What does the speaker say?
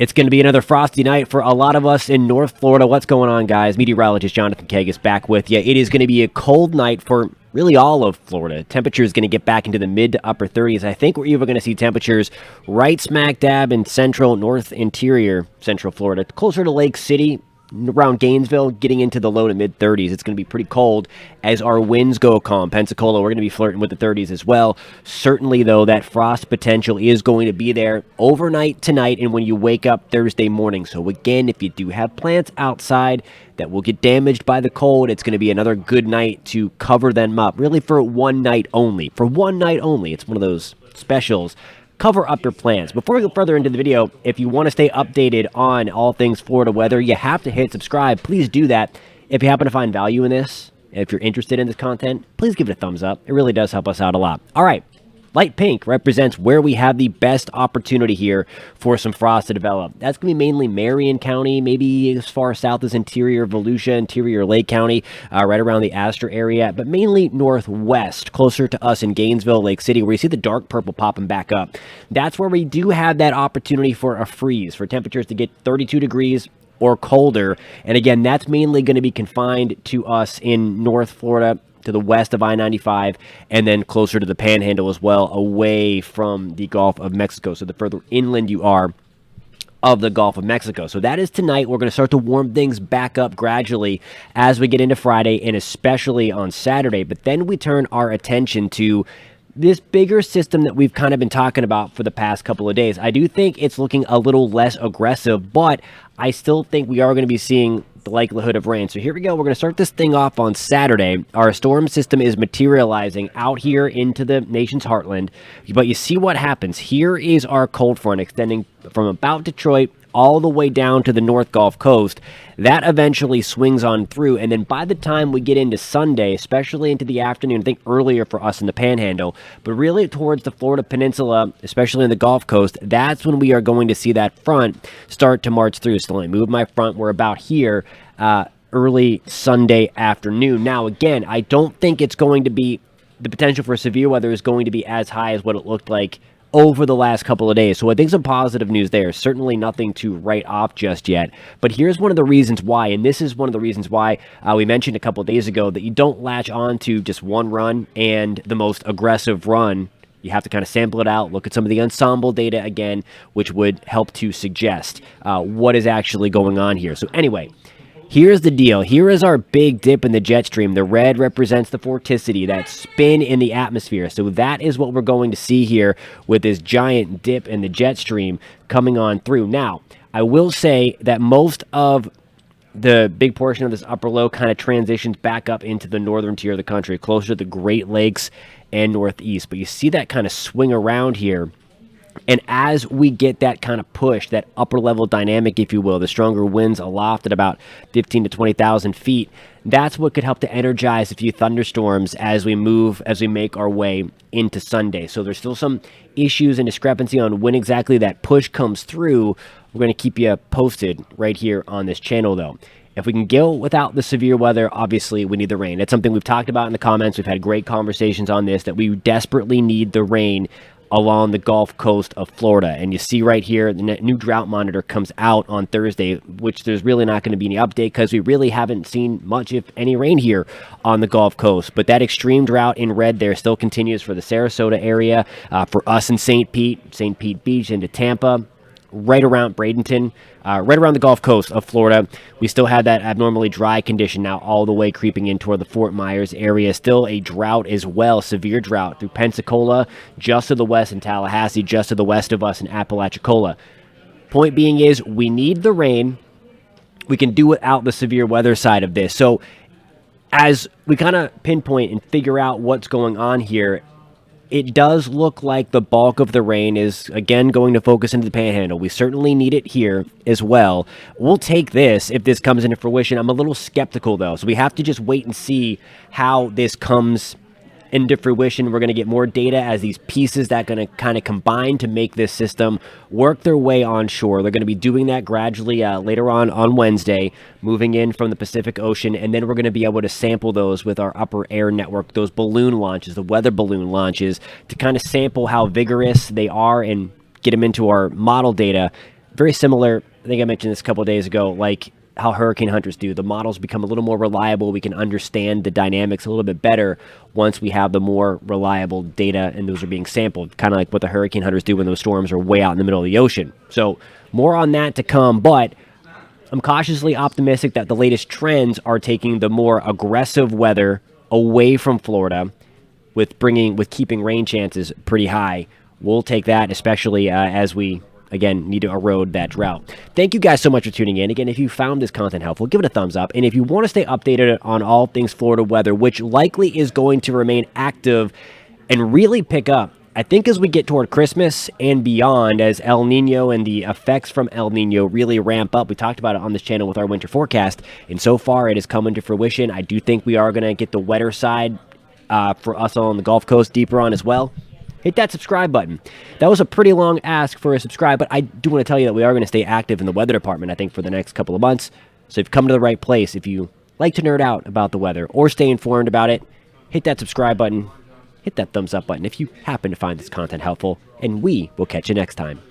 It's going to be another frosty night for a lot of us in North Florida. What's going on, guys? Meteorologist Jonathan Keg is back with you. It is going to be a cold night for really all of Florida. Temperature is going to get back into the mid to upper 30s. I think we're even going to see temperatures right smack dab in central, north interior central Florida, closer to Lake City, around Gainesville, getting into the low to mid 30s. It's going to be pretty cold as our winds go calm. Pensacola, we're going to be flirting with the 30s as well. Certainly, though, that frost potential is going to be there overnight tonight and when you wake up Thursday morning. So again, if you do have plants outside that will get damaged by the cold, it's going to be another good night to cover them up. Really for one night only. For one night only. It's one of those specials. Cover up your plans. Before we go further into the video, if you want to stay updated on all things Florida weather, you have to hit subscribe. Please do that. If you happen to find value in this, if you're interested in this content, please give it a thumbs up. It really does help us out a lot. All right. Light pink represents where we have the best opportunity here for some frost to develop. That's going to be mainly Marion County, maybe as far south as interior Volusia, interior Lake County, right around the Astor area, but mainly northwest, closer to us in Gainesville, Lake City, where you see the dark purple popping back up. That's where we do have that opportunity for a freeze, for temperatures to get 32 degrees or colder. And again, that's mainly going to be confined to us in North Florida, to the west of I-95, and then closer to the Panhandle as well, away from the Gulf of Mexico. So the further inland you are of the Gulf of Mexico. So that is tonight. We're going to start to warm things back up gradually as we get into Friday and especially on Saturday. But then we turn our attention to this bigger system that we've kind of been talking about for the past couple of days. I do think it's looking a little less aggressive, but I still think we are going to be seeing the likelihood of rain. So here we go. We're going to start this thing off on Saturday. Our storm system is materializing out here into the nation's heartland. But you see what happens. Here is our cold front extending from about Detroit all the way down to the North Gulf Coast. That eventually swings on through, and then by the time we get into Sunday, especially into the afternoon, I think earlier for us in the Panhandle, but really towards the Florida Peninsula, especially in the Gulf Coast, that's when we are going to see that front start to march through. So let me move my front. We're about here early Sunday afternoon. Now, again, I don't think it's going to be, the potential for severe weather is going to be as high as what it looked like over the last couple of days. So I think some positive news there. Certainly nothing to write off just yet. But here's one of the reasons why, and this is one of the reasons why we mentioned a couple of days ago that you don't latch on to just one run and the most aggressive run. You have to kind of sample it out, look at some of the ensemble data again, which would help to suggest what is actually going on here. So anyway, here's the deal. Here is our big dip in the jet stream. The red represents the vorticity, that spin in the atmosphere. So that is what we're going to see here with this giant dip in the jet stream coming on through. Now, I will say that most of the big portion of this upper low kind of transitions back up into the northern tier of the country, closer to the Great Lakes and Northeast. But you see that kind of swing around here. And as we get that kind of push, that upper level dynamic, if you will, the stronger winds aloft at about 15 to 20,000 feet, that's what could help to energize a few thunderstorms as we make our way into Sunday. So there's still some issues and discrepancy on when exactly that push comes through. We're going to keep you posted right here on this channel, though. If we can go without the severe weather, obviously we need the rain. It's something we've talked about in the comments. We've had great conversations on this, that we desperately need the rain along the Gulf Coast of Florida. And you see right here, the new drought monitor comes out on Thursday, which there's really not going to be any update because we really haven't seen much, if any, rain here on the Gulf Coast. But that extreme drought in red there still continues for the Sarasota area, for us in St. Pete Beach into Tampa, right around Bradenton, right around the Gulf Coast of Florida. We still have that abnormally dry condition now all the way creeping in toward the Fort Myers area. Still a drought as well, severe drought through Pensacola, just to the west, in Tallahassee, just to the west of us in Apalachicola. Point being is we need the rain. We can do without the severe weather side of this. So as we kind of pinpoint and figure out what's going on here, it does look like the bulk of the rain is, again, going to focus into the Panhandle. We certainly need it here as well. We'll take this if this comes into fruition. I'm a little skeptical, though, so we have to just wait and see how this comes into fruition. We're going to get more data as these pieces that are going to kind of combine to make this system work their way onshore. They're going to be doing that gradually later on Wednesday, moving in from the Pacific Ocean, and then we're going to be able to sample those with our upper air network, those balloon launches, the weather balloon launches, to kind of sample how vigorous they are and get them into our model data. very similar. I think I mentioned this a couple of days ago, like how hurricane hunters do. The models become a little more reliable. We can understand the dynamics a little bit better once we have the more reliable data and those are being sampled, kind of like what the hurricane hunters do when those storms are way out in the middle of the ocean. So more on that to come, but I'm cautiously optimistic that the latest trends are taking the more aggressive weather away from Florida with keeping rain chances pretty high. We'll take that, especially as we, again, need to erode that drought. Thank you guys so much for tuning in. Again, if you found this content helpful, give it a thumbs up. And if you want to stay updated on all things Florida weather, which likely is going to remain active and really pick up, I think as we get toward Christmas and beyond, as El Nino and the effects from El Nino really ramp up. We talked about it on this channel with our winter forecast, and so far it has come into fruition. I do think we are going to get the wetter side for us on the Gulf Coast deeper on as well. Hit that subscribe button. That was a pretty long ask for a subscribe, but I do want to tell you that we are going to stay active in the weather department, I think, for the next couple of months. So if you've come to the right place, if you like to nerd out about the weather or stay informed about it, hit that subscribe button, hit that thumbs up button if you happen to find this content helpful, and we will catch you next time.